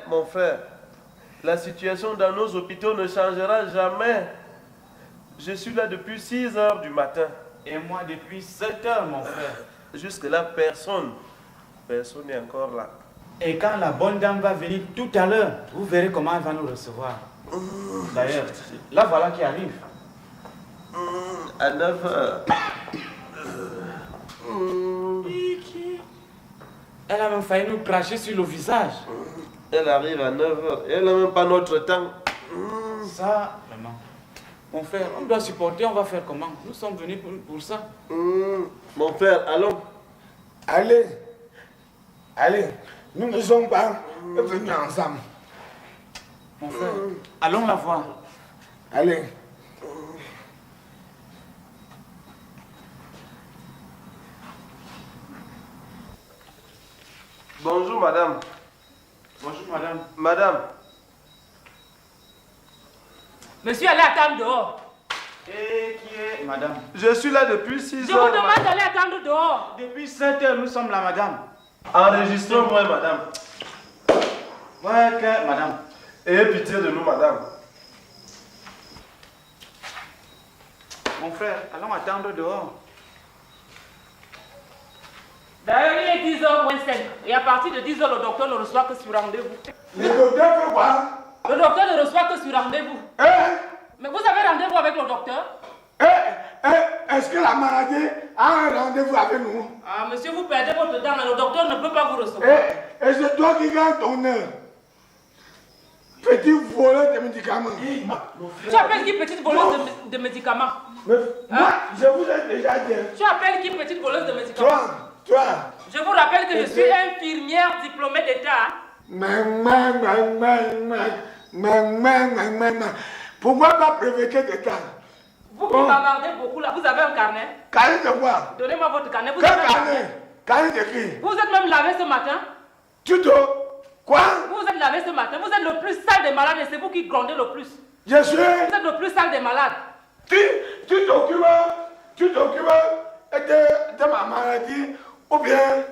mon frère, la situation dans nos hôpitaux ne changera jamais. Je suis là depuis 6 heures du matin. Et moi depuis 7 heures, mon frère. Jusque-là, personne n'est encore là. Et quand la bonne dame va venir tout à l'heure, vous verrez comment elle va nous recevoir. D'ailleurs, là voilà qui arrive. À 9 heures. Elle a même failli nous cracher sur le visage. Elle arrive à 9 heures. Elle n'a même pas notre temps. Ça, vraiment. Mon frère, on doit supporter, on va faire comment? Nous sommes venus pour ça. Mon frère, allons. Allez, allez, nous ne sommes pas venus ensemble. Mon frère, allons la voir. Allez. Bonjour, madame. Bonjour, madame. Madame. Monsieur, allez attendre dehors. Et qui est madame? Je suis là depuis 6 heures. Je vous demande d'aller attendre dehors. Depuis 7 heures, nous sommes là, madame. Enregistrez-moi, madame. Ouais, que madame. Ayez pitié de nous, madame. Mon frère, allons attendre dehors. D'ailleurs, il est 10h moins 5. Et à partir de 10h, le docteur ne reçoit que sur rendez-vous. Le docteur fait quoi? Le docteur ne reçoit que sur rendez-vous. Mais vous avez rendez-vous avec le docteur? Est-ce que la maladie a un rendez-vous avec nous? Ah, monsieur, vous perdez votre temps, mais le docteur ne peut pas vous recevoir. Et c'est toi qui gagne ton heure. Petit voleur de médicaments. Tu appelles qui petite voleuse de médicaments? Mais moi, je vous ai déjà dit. Tu appelles qui petite voleuse de médicaments? Toi. Je vous rappelle que je suis infirmière diplômée d'État. Pourquoi pas breveté d'État? Vous qui bavardez beaucoup là, vous avez un carnet? Carnet de quoi? Donnez-moi votre carnet. Vous Quel avez carnet? Carnet de qui? Vous êtes même lavé ce matin? Tuto? Quoi? Vous êtes lavé ce matin. Vous êtes le plus sale des malades et c'est vous qui grondez le plus. Je suis. Vous êtes le plus sale des malades. Tu t'occupes de ma maladie ou bien.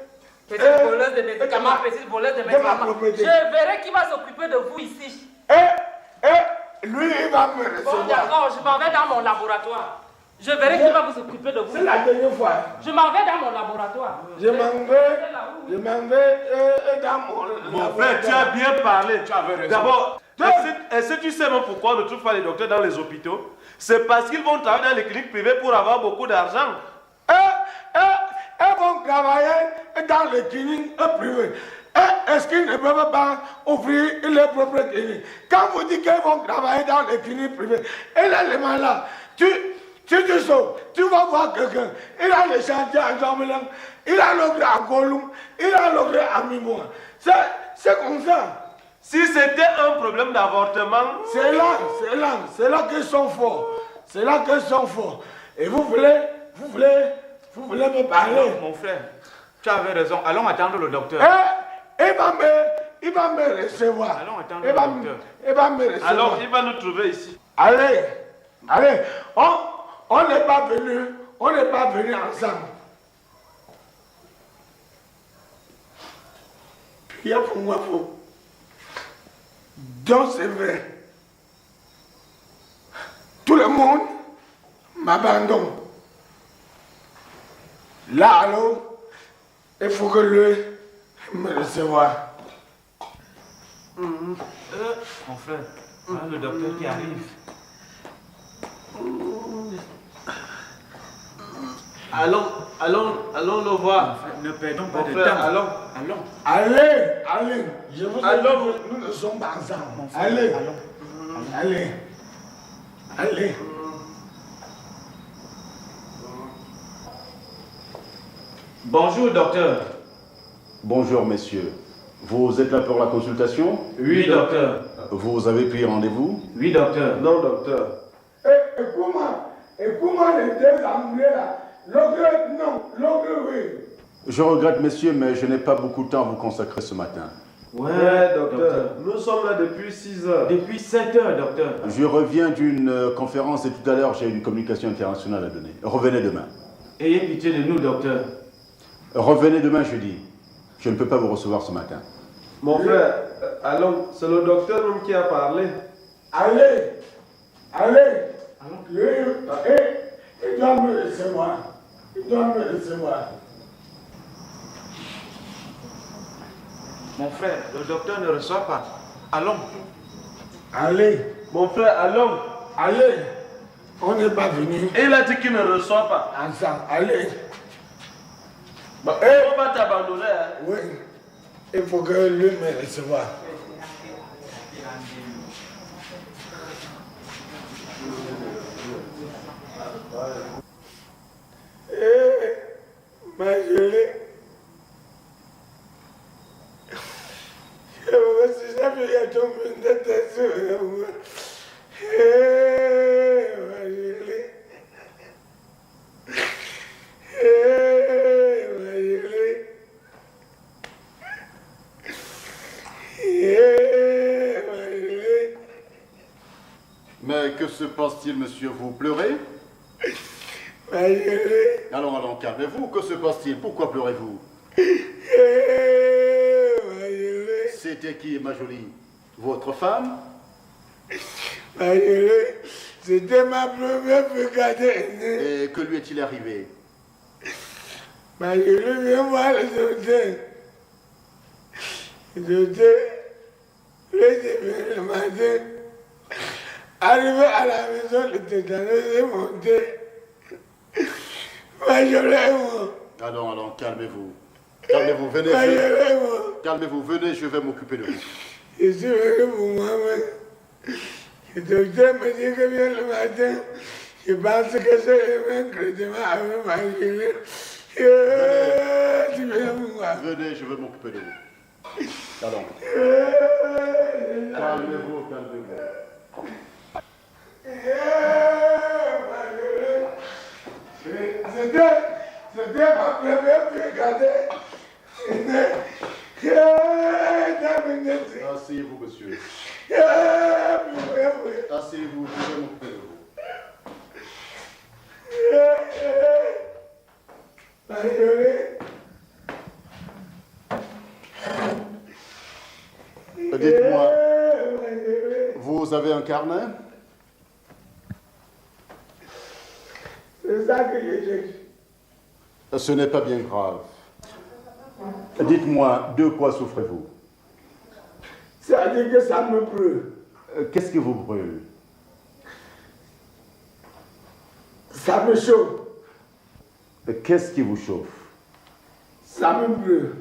Petite voleuse de médicaments, petite voleuse de médicaments. Je verrai qui va s'occuper de vous ici. Lui, il va me recevoir. Bon, d'accord, je m'en vais dans mon laboratoire. Je verrai qui va vous occuper de vous. C'est la dernière fois. Je m'en vais dans mon laboratoire. Je m'en vais dans mon laboratoire. Mon frère, tu as bien parlé. Tu avais raison. D'abord, est-ce que tu sais même pourquoi on ne trouve pas les docteurs dans les hôpitaux? C'est parce qu'ils vont travailler dans les cliniques privées pour avoir beaucoup d'argent. Ils vont travailler dans les cliniques privées. Est-ce qu'ils ne peuvent pas ouvrir leurs propres cliniques? Quand vous dites qu'ils vont travailler dans les cliniques privées, et là, les malades, tu sors, tu vas voir quelqu'un. Il a les chantiers à Jean-Mélan, il a l'autre à Gollum, il a l'autre à Mimois. C'est comme ça. Si c'était un problème d'avortement... C'est là qu'ils sont forts. C'est là qu'ils sont forts. Et vous voulez me parler? Non, mon frère, tu avais raison. Allons attendre le docteur. Il va me recevoir. Allons attendre le docteur. Il va me recevoir. Alors, il va nous trouver ici. Allez. On n'est pas venus ensemble. Il y a pour moi, donc c'est vrai. Tout le monde m'abandonne. Là, alors, il faut que lui me recevoir. Mon frère, voilà le docteur qui arrive. Allons le voir. Ne perdons pas Mon de frère, temps. allons. Allez, je vous dis, nous ne sommes pas ensemble. Mon frère, Allez. Bonjour, docteur. Bonjour, messieurs. Vous êtes là pour la consultation? Oui, docteur. Vous avez pris rendez-vous? Oui, docteur. Non, docteur. Et comment les deux anglais là? L'autre oui. Je regrette, messieurs, mais je n'ai pas beaucoup de temps à vous consacrer ce matin. Ouais, docteur. Nous sommes là depuis 6 heures. Depuis 7 heures, docteur. Je reviens d'une conférence et tout à l'heure, j'ai une communication internationale à donner. Revenez demain. Ayez pitié de nous, docteur. Revenez demain, je dis. Je ne peux pas vous recevoir ce matin. Mon frère, allons, c'est le docteur même qui a parlé. Allez, il doit me recevoir. Mon frère, le docteur ne reçoit pas. Allons. Allez, Mon frère, allons. on n'est pas venu Et il a dit qu'il ne reçoit pas. ensemble. Allez, Bah, on va t'abandonner. Hein. oui, il faut que lui me recevoir. Ma gelée. Je me suis jamais tombé de tête sur moi. Ma gelée. Ma gelée. Ma gelée. Mais que se passe-t-il, monsieur? Vous pleurez? Ma gelée. Allons, calmez-vous. Que se passe-t-il? Pourquoi pleurez-vous? Ma gelée. C'était qui, ma jolie? Votre femme? Ma gelée. C'était ma première fréquentation. Et que lui est-il arrivé? Ma gelée, viens voir le docteur. Le docteur, le matin, arrivé à la maison, le tétanos est monté. Ma gelée, moi. Allons, calmez-vous. Calmez-vous, venez. Ma gelée, moi. Calmez-vous, venez, je vais m'occuper de vous. Je suis venu pour moi-même. Le docteur me dit que vient le matin. Je pense que c'est le même traitement avec ma gelée. Tu viens pour moi. Venez, je vais m'occuper de vous. Allons. Calmez-vous. C'était ma première fréquentation. Asseyez-vous, monsieur. Asseyez-vous, je vais m'occuper de vous. Dites-moi, vous avez un carnet? C'est ça que je cherche. Ce n'est pas bien grave. Dites-moi, de quoi souffrez-vous? Ça dit que ça me brûle. Qu'est-ce qui vous brûle? Ça me chauffe. Qu'est-ce qui vous chauffe? Ça me brûle.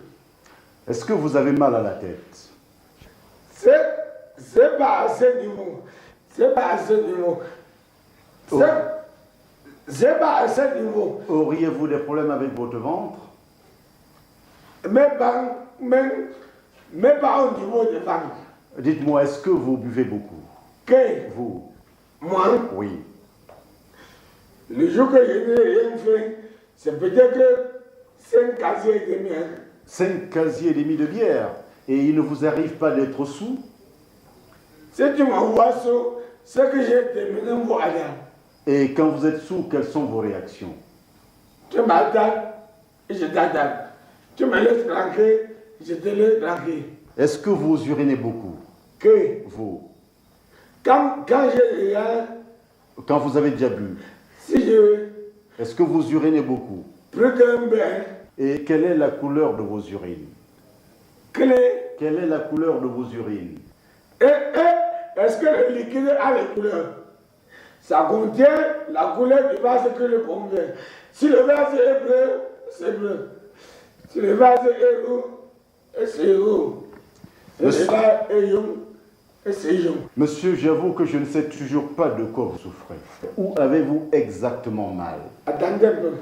Est-ce que vous avez mal à la tête? C'est pas assez niveau. C'est pas assez niveau. C'est pas assez niveau. Auriez-vous des problèmes avec votre ventre? Mais pas au niveau de ventre. Dites-moi, est-ce que vous buvez beaucoup? Que Vous? moi, Oui. le jour que je n'ai rien fait, c'est peut-être que 5 casiers de miel. 5 casiers et demi de bière. Et il ne vous arrive pas d'être sous? Si tu m'envoies sous, c'est que j'ai terminé mon voyage. Et quand vous êtes sous, quelles sont vos réactions? Tu m'attaques et je t'attaque. Tu me laisses tranquille, je te laisse tranquille. Est-ce que vous urinez beaucoup? Que Vous? quand j'ai rien, Quand vous avez déjà bu? si je Est-ce que vous urinez beaucoup? plus qu'un bain, Et quelle est la couleur de vos urines? clé, Quelle est la couleur de vos urines? est-ce que le liquide a les couleurs? Ça contient la couleur du vase que le contient. Si le vase est bleu, c'est bleu. Si le vase est rouge, c'est rouge. Si le vase est jaune, c'est jaune. Monsieur, j'avoue que je ne sais toujours pas de quoi vous souffrez. Où avez-vous exactement mal? Attendez un peu.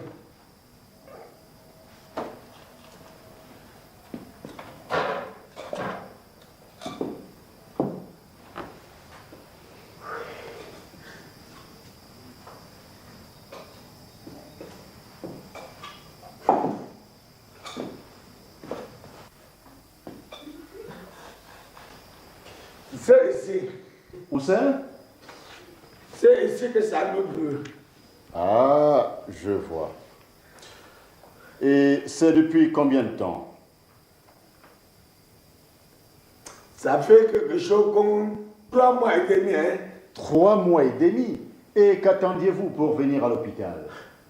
C'est ici. Où c'est? C'est ici que ça me brûle. Ah, je vois. Et c'est depuis combien de temps? Ça fait quelque chose comme 3 mois et demi. Hein? 3 mois et demi. Et qu'attendiez-vous pour venir à l'hôpital?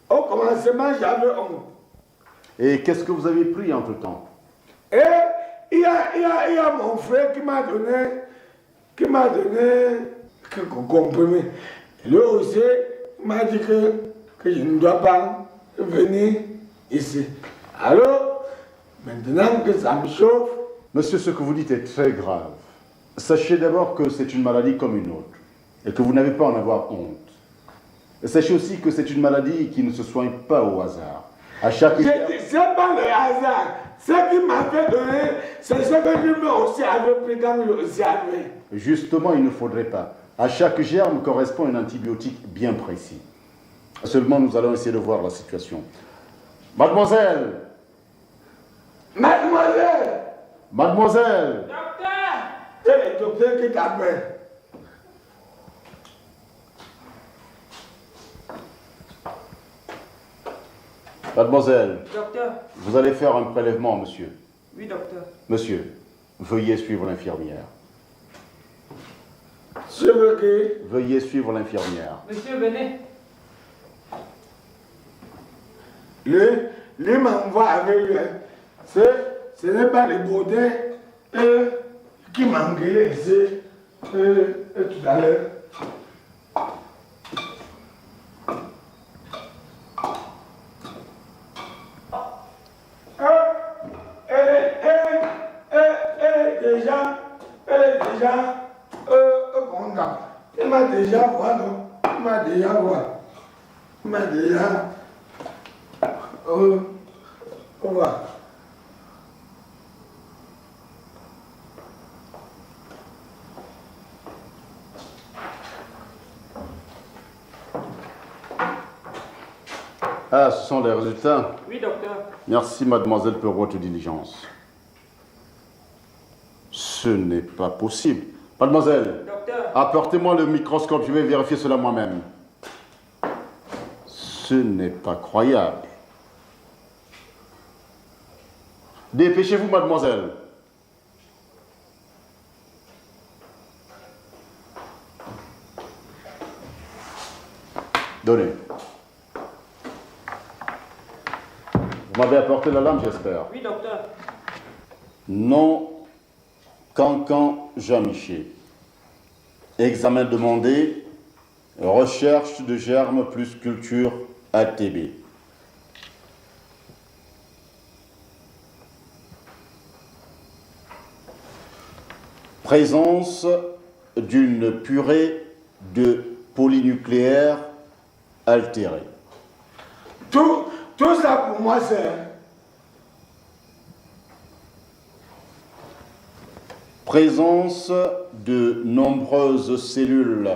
Au commencement, j'avais honte. Et qu'est-ce que vous avez pris entre-temps? Et il y a mon frère qui m'a donné quelques comprimés. Lui aussi m'a dit que je ne dois pas venir ici. Alors, maintenant que ça me chauffe... Monsieur, ce que vous dites est très grave. Sachez d'abord que c'est une maladie comme une autre et que vous n'avez pas à en avoir honte. Et sachez aussi que c'est une maladie qui ne se soigne pas au hasard. À chaque... C'est pas le hasard. Ce qui m'a fait donner, c'est ce que je me aussi avais pris quand je aussi avait. Justement, il ne faudrait pas. À chaque germe correspond un antibiotique bien précis. Seulement, nous allons essayer de voir la situation. Mademoiselle! Mademoiselle! Mademoiselle! Docteur! C'est le docteur qui t'appelle. Mademoiselle, Docteur. vous allez faire un prélèvement, monsieur. Oui, docteur. Monsieur, veuillez suivre l'infirmière. Je veux que... Veuillez suivre l'infirmière. Monsieur, venez. Lui m'envoie avec lui. Ce n'est pas les baudins qui m'ont engueulé ici tout à l'heure. Elle est déjà contente. Il m'a déjà vu, non? Il m'a déjà vu. Il m'a déjà... Au revoir. Ah, ce sont les résultats. Oui, docteur. Merci, mademoiselle, pour votre diligence. Ce n'est pas possible. Mademoiselle, Docteur. apportez-moi le microscope, je vais vérifier cela moi-même. Ce n'est pas croyable. Dépêchez-vous, mademoiselle. Donnez. Vous m'avez apporté la lampe, j'espère. Oui, docteur. Non, Cancan Jean-Michel. Examen demandé. Recherche de germes plus culture ATB. Présence d'une purée de polynucléaires altérés. Tout ça pour moi, c'est... Présence de nombreuses cellules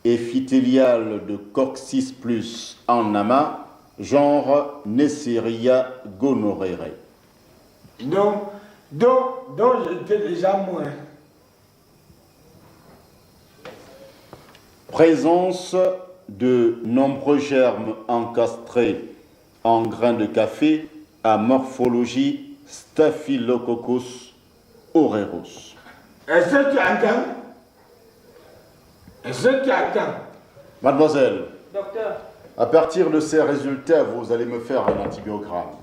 épithéliales de coccyx plus en amas, genre Neisseria gonorrhoeae. Donc j'étais déjà moins. Présence de nombreux germes encastrés en grains de café à morphologie Staphylococcus aureus. Est-ce que tu entends? Est-ce que tu entends? Mademoiselle, Docteur. à partir de ces résultats, vous allez me faire un antibiogramme.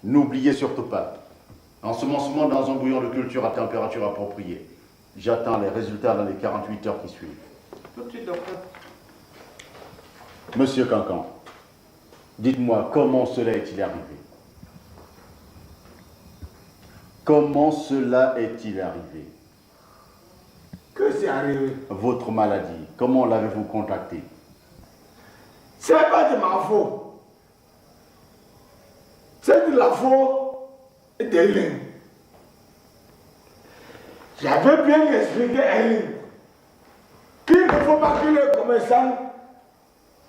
N'oubliez surtout pas, ensemencement dans un bouillon de culture à température appropriée. J'attends les résultats dans les 48 heures qui suivent. Tout de suite, docteur. Monsieur Cancan, dites-moi comment cela est-il arrivé? Comment cela est-il arrivé? Que c'est arrivé? Votre maladie, comment l'avez-vous contactée? C'est pas de ma faute. C'est de la faute d'Hélène. J'avais bien expliqué à Hélène qu'il ne faut pas que le commerçant,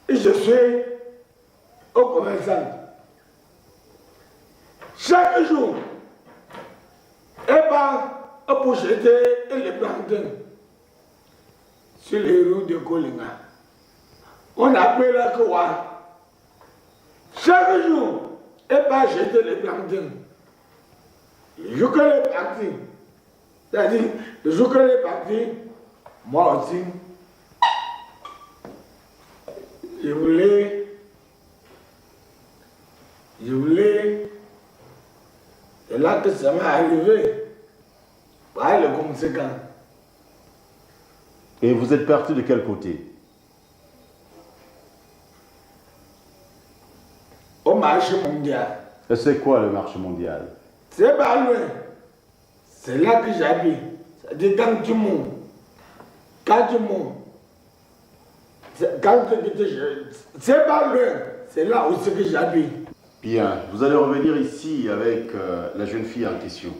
et je suis au commerçant. Chaque jour, elle va pour jeter les plantains sur les rues de Kolinga. On appelle la Kowa. Chaque jour, elle va jeter les plantains. Le jour qu'elle est partie, C'est-à-dire, le jour qu'elle est partie, moi aussi, je voulais, c'est là que ça m'est arrivé, par les conséquences. Et vous êtes parti de quel côté? Au marché mondial. Et c'est quoi le marché mondial? C'est pas loin. C'est là que j'habite. C'est-à-dire quand tu montes. C'est pas loin. C'est là où c'est que j'habite. Bien, vous allez revenir ici avec la jeune fille en question.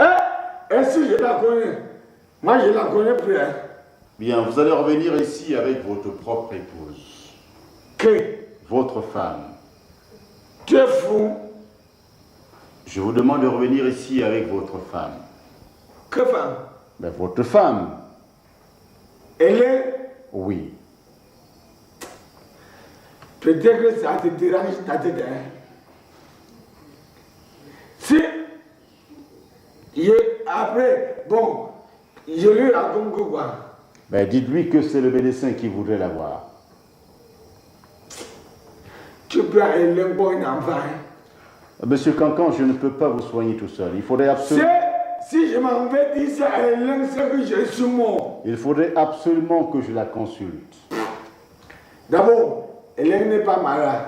Et si je la connais? Moi, je la connais plus. Hein. Bien, vous allez revenir ici avec votre propre épouse. Qui? Votre femme. Tu es fou? Je vous demande de revenir ici avec votre femme. Que femme? Ben, votre femme. Elle est? Oui. Peut-être que ça te dérange ta tête. Hein? Si, après, bon, je lui raconte quoi? Ben, dites-lui que c'est le médecin qui voudrait la voir. Tu peux aller pour un enfant. Hein? Monsieur Cancan, je ne peux pas vous soigner tout seul. Il faudrait absolument... Si je m'en vais dire ça à Hélène, c'est que je suis mort. Il faudrait absolument que je la consulte. D'abord, Hélène n'est pas malade.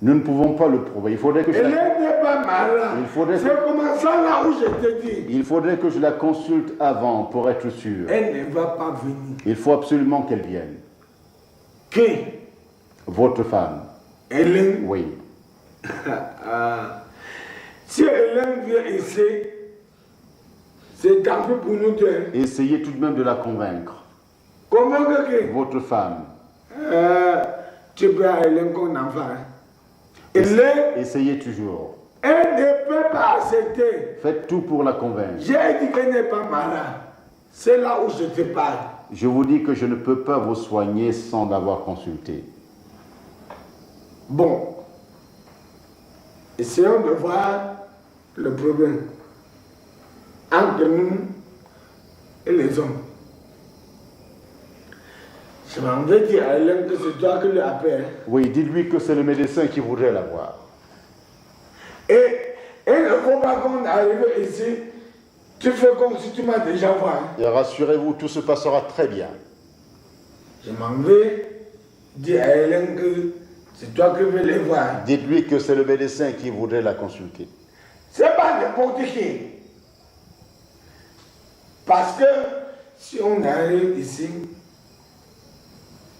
Nous ne pouvons pas le prouver. Il faudrait que je Hélène n'est pas malade. C'est comment ça là où je te dis. Il faudrait que je la consulte avant pour être sûr. Elle ne va pas venir. Il faut absolument qu'elle vienne. Qui? Votre femme. Hélène? Oui. Si Hélène vient ici, c'est tant pis pour nous deux. Essayez tout de même de la convaincre. Convaincre qui? Votre femme. Tu peux à Hélène qu'on en va. Hélène? Essayez toujours. Elle ne peut pas accepter. Faites tout pour la convaincre. J'ai dit qu'elle n'est pas malade. C'est là où je te parle. Je vous dis que je ne peux pas vous soigner sans l'avoir consulté. Bon. Essayons de voir le problème entre nous et les hommes. Je m'en vais dire à Hélène que c'est toi qui lui appelles. Oui, dites-lui que c'est le médecin qui voudrait la voir. Et il ne faut pas qu'on arrive ici, tu fais comme si tu m'as déjà vu. Et rassurez-vous, tout se passera très bien. Je m'en vais dire à Hélène que c'est toi qui veux les voir. Dites-lui que c'est le médecin qui voudrait la consulter. C'est pas n'importe qui. Parce que si on arrive ici,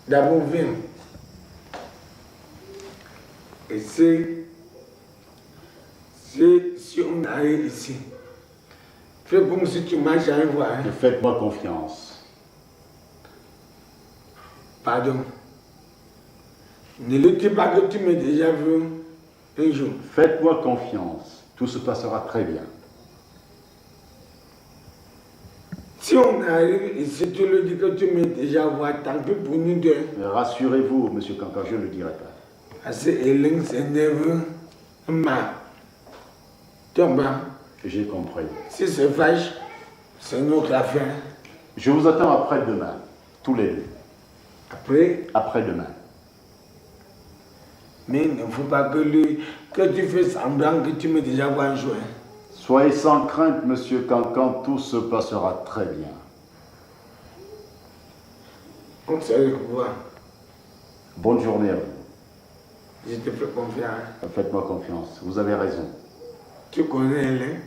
d'abord viens. Et si on arrive ici, fais comme si tu m'as jamais vu. Hein? Faites-moi confiance. Pardon. Ne le dis pas que tu m'as déjà vu un jour. Faites-moi confiance. Tout se passera très bien. Si on arrive ici, tu le dis que tu m'as déjà vu, tant pis pour nous deux. Mais rassurez-vous, monsieur Cancan, je ne le dirai pas. Parce que Hélène s'énerve, ma. Tombe. J'ai compris. Si c'est fâche, c'est notre affaire. Je vous attends après-demain, tous les deux. Après? Après-demain. Mais il ne faut pas que tu fais semblant que tu m'as déjà vu un jour. Soyez sans crainte, monsieur Cancan, tout se passera très bien. On se revoit. Bonne journée à vous. Je te fais confiance. Faites-moi confiance, vous avez raison. Tu connais Hélène?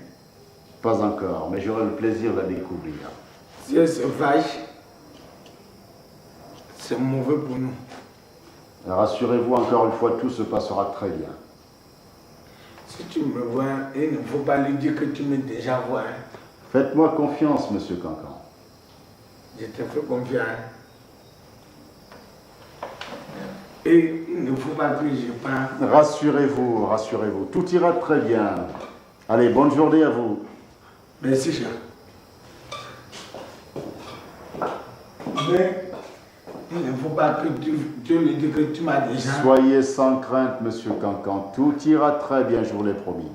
Pas encore, mais j'aurai le plaisir de la découvrir. Si elle se fâche, c'est mauvais pour nous. Rassurez-vous, encore une fois, tout se passera très bien. Si tu me vois, il ne faut pas lui dire que tu m'as déjà vu. Hein. Faites-moi confiance, monsieur Cancan. Je te fais confiance. Et il ne faut pas que je parle. Rassurez-vous, rassurez-vous, tout ira très bien. Allez, bonne journée à vous. Merci, cher. Mais il ne faut pas que tu lui dises que tu m'as déjà... Soyez sans crainte, monsieur Cancan. Tout ira très bien, je vous l'ai promis.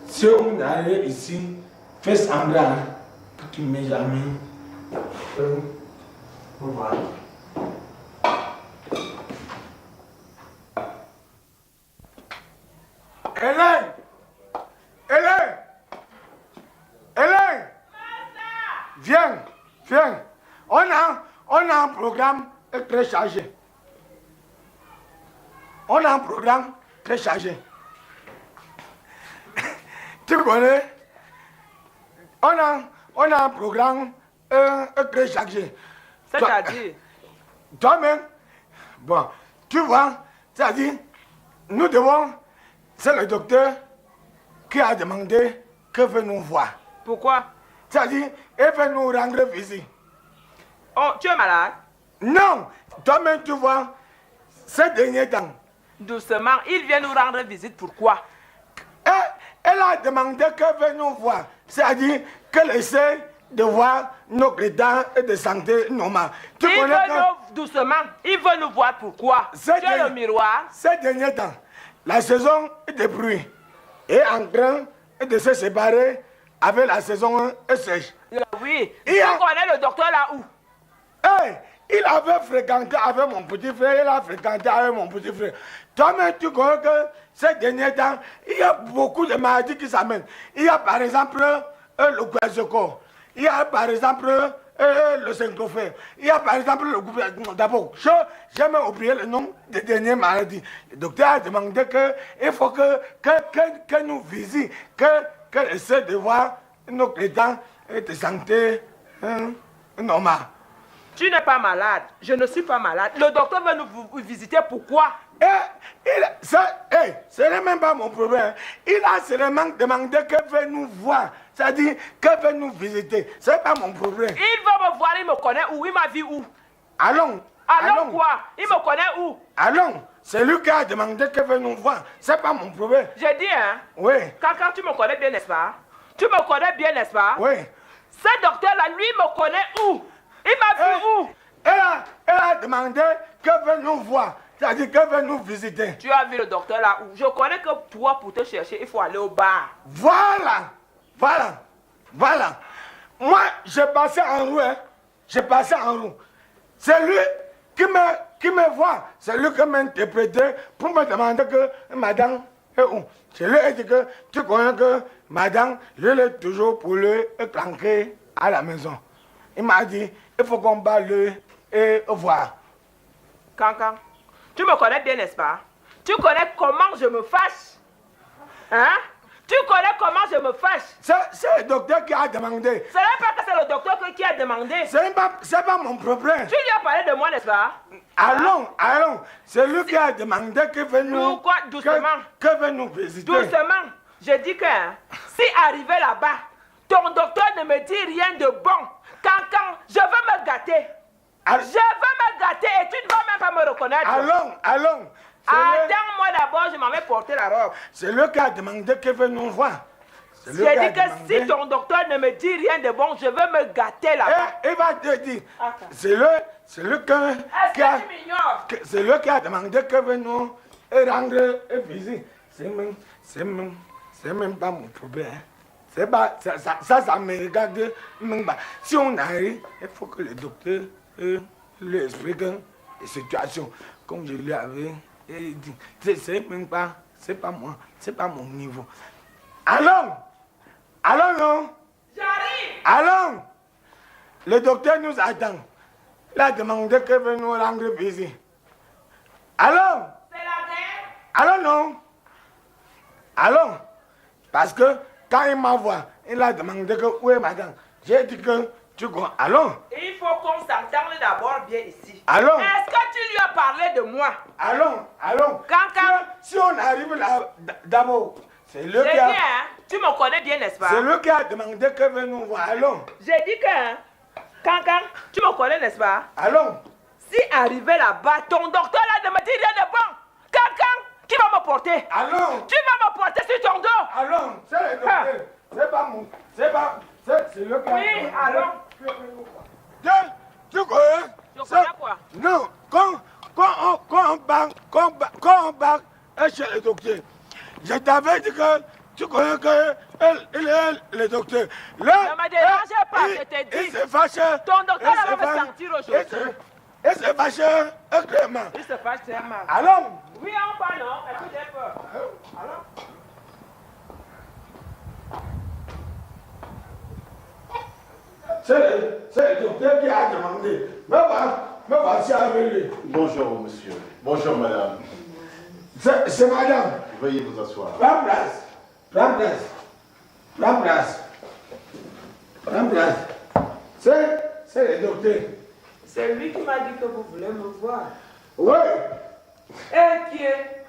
Si on arrive ici, Fais semblant que tu m'aies jamais. Voilà. Hélène! Hélène! Hélène! Viens, viens. On a un programme très chargé. On a un programme très chargé. Tu connais? On a un programme très chargé. C'est-à-dire? Toi-même, bon, tu vois, c'est-à-dire, nous devons, c'est le docteur qui a demandé que veut nous voir. Pourquoi? C'est-à-dire, il veut nous rendre visite. Oh, tu es malade? Non, toi-même, tu vois, ces derniers temps. Doucement, il vient nous rendre visite, pourquoi? Elle a demandé qu'elle veut nous voir. C'est-à-dire qu'elle essaie de voir nos état de santé normal. Il veut nous, doucement, il veut nous voir pourquoi? Tu as le miroir? Ces derniers temps, la saison des pluies est en train de se séparer avec la saison sèche. Oui, tu connais le docteur là où? Il avait fréquenté avec mon petit frère, il a fréquenté avec mon petit frère. Toi-même, tu connais que ces derniers temps, il y a beaucoup de maladies qui s'amènent. Il y a par exemple le kwashiorkor, il y a par exemple le syncophère, il y a par exemple le gouvernement. D'abord, j'ai jamais oublié le nom des dernières maladies. Le docteur a demandé qu'il faut que nous visitions, qu'elle essaie de voir notre état de santé normal. Tu n'es pas malade, je ne suis pas malade. Le docteur veut nous visiter, pourquoi? Ce n'est même pas mon problème. Il a seulement demandé qu'elle veut nous voir. C'est-à-dire qu'elle veut nous visiter. Ce n'est pas mon problème. Il veut me voir, il me connaît où? Il m'a vu où? Allons. Allons quoi? Il me connaît où? Allons. C'est lui qui a demandé qu'elle veut nous voir. Ce n'est pas mon problème. J'ai dit, hein? Oui. Quand tu me connais bien, n'est-ce pas? Tu me connais bien, n'est-ce pas? Oui. Ce docteur-là, lui, me connaît où? Il m'a vu où? Elle a demandé qu'elle veut nous voir. C'est-à-dire qu'elle veut nous visiter. Tu as vu le docteur là où? Je connais que toi, pour te chercher, il faut aller au bar. Voilà. Moi, j'ai passé en roue. C'est lui qui me voit. C'est lui qui m'a interprété pour me demander que madame est où. Je lui ai dit que tu connais que madame, je l'ai toujours pour le planquer à la maison. Il m'a dit, il faut qu'on va le voir. Cancan, tu me connais bien, n'est-ce pas? Tu connais comment je me fâche? Hein? Tu connais comment je me fâche? C'est le docteur qui a demandé. Ce n'est pas que c'est le docteur qui a demandé. C'est pas mon problème. Tu lui as parlé de moi, n'est-ce pas? Allons. C'est lui qui a demandé qu'il veut nous... Pourquoi? Doucement. Que veut nous visiter. Doucement. Je dis que si arrivé là-bas, ton docteur ne me dit rien de bon. Cancan, je veux me gâter. Je veux me gâter et tu ne vas même pas me reconnaître. Allons. Attends-moi d'abord, je m'en vais porter la robe. C'est lui qui a demandé qu'il veut nous voir. J'ai dit que si ton docteur ne me dit rien de bon, je veux me gâter là-bas. Il va te dire. C'est lui qui a demandé qu'il veut nous rendre visite. C'est même pas mon problème. C'est pas, ça me regarde même pas. Si on arrive, il faut que le docteur lui explique la situation. Comme je lui avais dit. C'est même pas, c'est pas moi, c'est pas mon niveau. Allons, non? J'arrive. Allons. Le docteur nous attend. Il a demandé qu'il veut nous rendre visite. Allons. C'est la guerre. Allons, non? Allons. Parce que quand il m'a vu, il a demandé que où est madame. J'ai dit que tu comprends. Allons. Il faut qu'on s'entende d'abord bien ici. Allons. Est-ce que tu lui as parlé de moi? Allons. Cancan. Si on arrive là, d'abord, c'est lui qui a... Tu me connais bien, n'est-ce pas? C'est lui qui a demandé que veut nous voir. Allons. J'ai dit que... Cancan, tu me connais, n'est-ce pas? Allons. Si arrivé là-bas, ton docteur là ne me dit rien de bon. Cancan, qui va me porter? Allons. Tu vas me porter sur ton dos. Allons. C'est le docteur. C'est pas mon... C'est lui qui a... Oui, allons. Tu connais? Je connais quoi? Non, quand on bat chez le docteur, je t'avais dit que tu connais que le docteur. Ne me dérangez pas, je t'ai dit. Il se fâche. Ton docteur va me sentir aujourd'hui. Il se fâche extrêmement. Il se fâche très mal. Alors? Oui, on parle, non? Écoutez un peu. Alors? C'est le docteur qui a demandé. Me voici avec lui. Bonjour, monsieur. Bonjour, madame. C'est madame. Veuillez vous asseoir. Prends place. Prends place. Prends place. Prends place. C'est le docteur. C'est lui qui m'a dit que vous voulez me voir. Oui. Inquiet.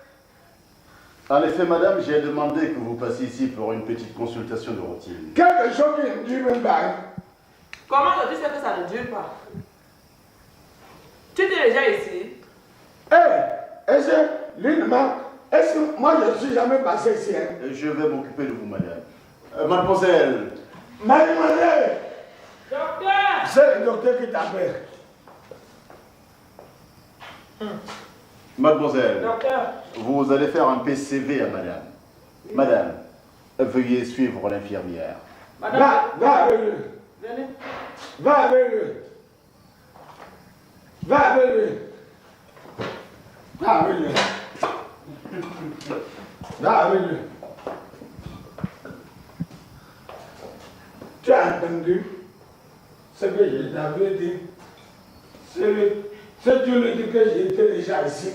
En effet, madame, j'ai demandé que vous passiez ici pour une petite consultation de routine. Quelque chose qui ne dure même pas. Comment tu sais que ça ne dure pas? Tu es déjà ici? Est-ce que moi je ne suis jamais passé ici? Je vais m'occuper de vous, madame. Mademoiselle. Mademoiselle. Docteur. C'est le docteur qui t'appelle. Mademoiselle. Docteur. Vous allez faire un PCV à madame. Oui. Madame, veuillez suivre l'infirmière. Va avec lui. Venez. Va avec lui. Va avec lui. Va avec lui. Va avec lui. Tu as entendu ce que je t'avais dit? Si tu lui dis que j'étais déjà ici,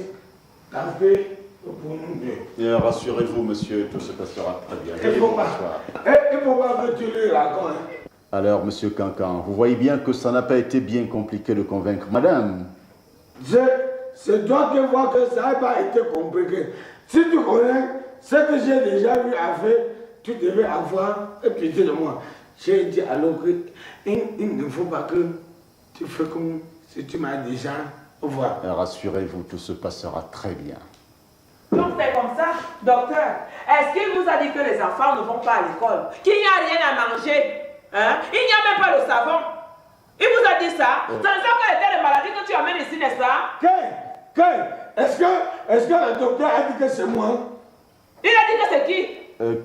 t'as fait pour nous deux. Et rassurez-vous, monsieur, tout se passera très bien. Il ne faut pas que tu lui racontes. Alors, monsieur Cancan, vous voyez bien que ça n'a pas été bien compliqué de convaincre madame. C'est toi qui vois que ça n'a pas été compliqué. Si tu connais ce que j'ai déjà vu à faire, tu devais avoir pitié de moi. J'ai dit alors qu'il ne faut pas que tu fais comme si tu m'as déjà voir. Rassurez-vous, tout se passera très bien. Donc c'est comme ça, docteur. Est-ce qu'il vous a dit que les enfants ne vont pas à l'école? Qu'il n'y a rien à manger? Hein? Il n'y a même pas le savon. Il vous a dit ça? Ça ne sait quelles étaient les maladies que tu amènes ici, n'est-ce pas? Est-ce que le docteur a dit que c'est moi? Il a dit que c'est qui?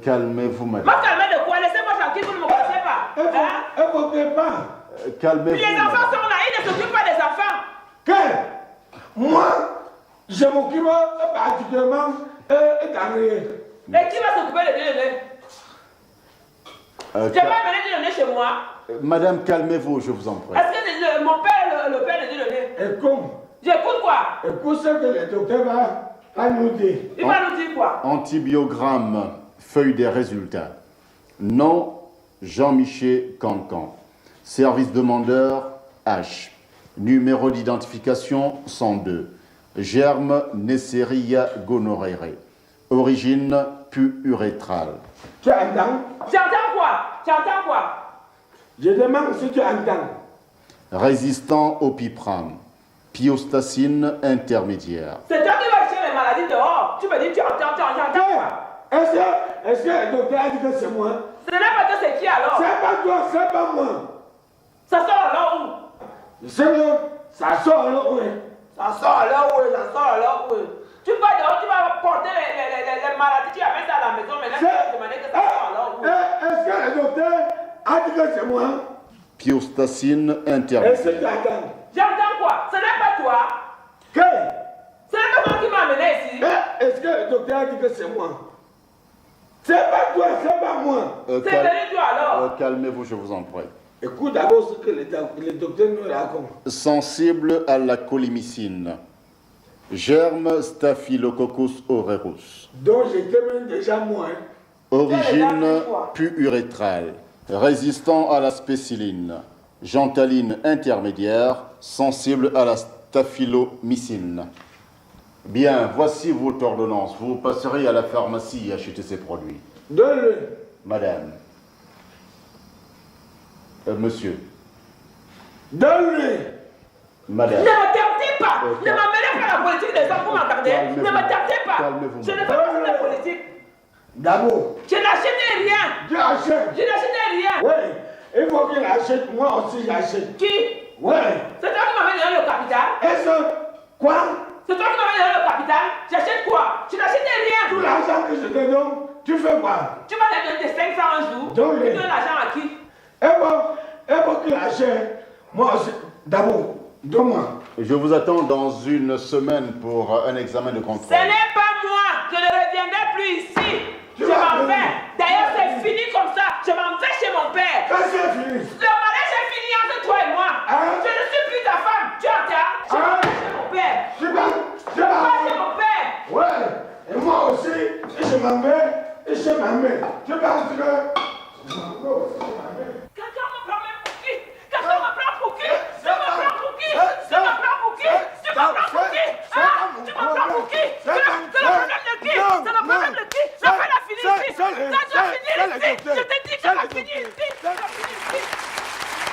Calmez-vous, madame. Moi, calmez de quoi? Laissez-moi tranquille, vous ne me connaissez pas. Écoutez pas. Calmez-vous. Les enfants sont là, ils ne s'occupent pas des enfants. Moi, je m'occupe particulièrement d'Henri. Et qui va s'occuper de Dieudonné? Tu n'as pas amené Dieudonné chez moi? Madame, calmez-vous, je vous en prie. Est-ce que mon père, le père de Dieudonné? Écoute. J'écoute quoi? Écoute ce que le docteur va nous dire. Il va nous dire quoi? Antibiogramme, feuille des résultats. Nom, Jean-Michel Cancan. Service demandeur, H. Numéro d'identification, 102. Germe, Neisseria gonorrhoeae. Origine, purétrale. Tu entends? J'entends quoi? J'entends quoi? Je demande si tu entends. Résistant au piprane. Pyostacine intermédiaire. C'est toi qui vas chercher les maladies dehors. Tu me dis tu entends quoi? Est-ce que le docteur a dit que c'est moi? Ce n'est pas que c'est qui alors? C'est pas toi, c'est pas moi. Ça sort alors où? Je sais que ça sort alors où? Ça sort alors où? Ça sort alors où? Tu vas dehors, tu vas porter les maladies, tu amènes ça à la maison, maintenant tu vas demander que ça sort alors où? Est-ce que le docteur a dit que c'est moi? Pyostacine intermédiaire. Est-ce que tu entends? J'entends quoi? Ce n'est pas toi. Ce n'est pas moi qui m'a amené ici. Est-ce que le docteur a dit que c'est moi? C'est pas toi, c'est pas moi. C'est venu toi alors. Calmez-vous, je vous en prie. Écoute d'abord ce que le docteur nous raconte. Sensible à la colimycine. Germe Staphylococcus aureus. Donc j'étais même déjà moi. Origine purétrale. Résistant à la spéciline. Gentaline intermédiaire. Sensible à la staphylomycine. Bien, voici votre ordonnance. Vous passerez à la pharmacie et acheter ces produits. Donne-le. Madame. Monsieur. Donne-le. Madame. Ne me tentez pas. Ne m'amenez pas à la politique des hommes pour m'entendre. Ne me tentez pas. Je ne fais pas de politique. D'abord. Je n'achète rien. Tu achètes. Je n'achète rien. Oui. Il faut qu'il achète. Moi aussi j'achète. Qui? Oui. C'est toi qui m'avais donné le capital. Est-ce que... Quoi? C'est toi qui m'avais donné le capital. J'achète quoi? Tu n'achètes rien. Tout l'argent que je te donne, tu fais quoi? Tu m'as donné des 500 un D'abord, donne-moi. Je vous attends dans une semaine pour un examen de contrôle. Ce n'est pas moi. Je ne reviendrai plus ici. Je m'en vais. D'ailleurs, c'est fini comme ça. Je m'en vais chez mon père. Qu'est-ce que c'est fini? Le mariage est fini entre toi et moi. Hein? Je ne suis plus ta femme. Tu entends? Je m'en vais chez mon père. Je Je vais chez mon père. Ouais, et moi aussi, je m'en vais, je m'en vais. Je pense que... Je m'en vais aussi, je m'en vais. Quelqu'un me prend même pour qui? Quelqu'un me prend pour qui? Tu me prends pour qui? Tu me prends pour qui? Tu me prends pour qui? Tu me prends pour qui? C'est le problème de qui?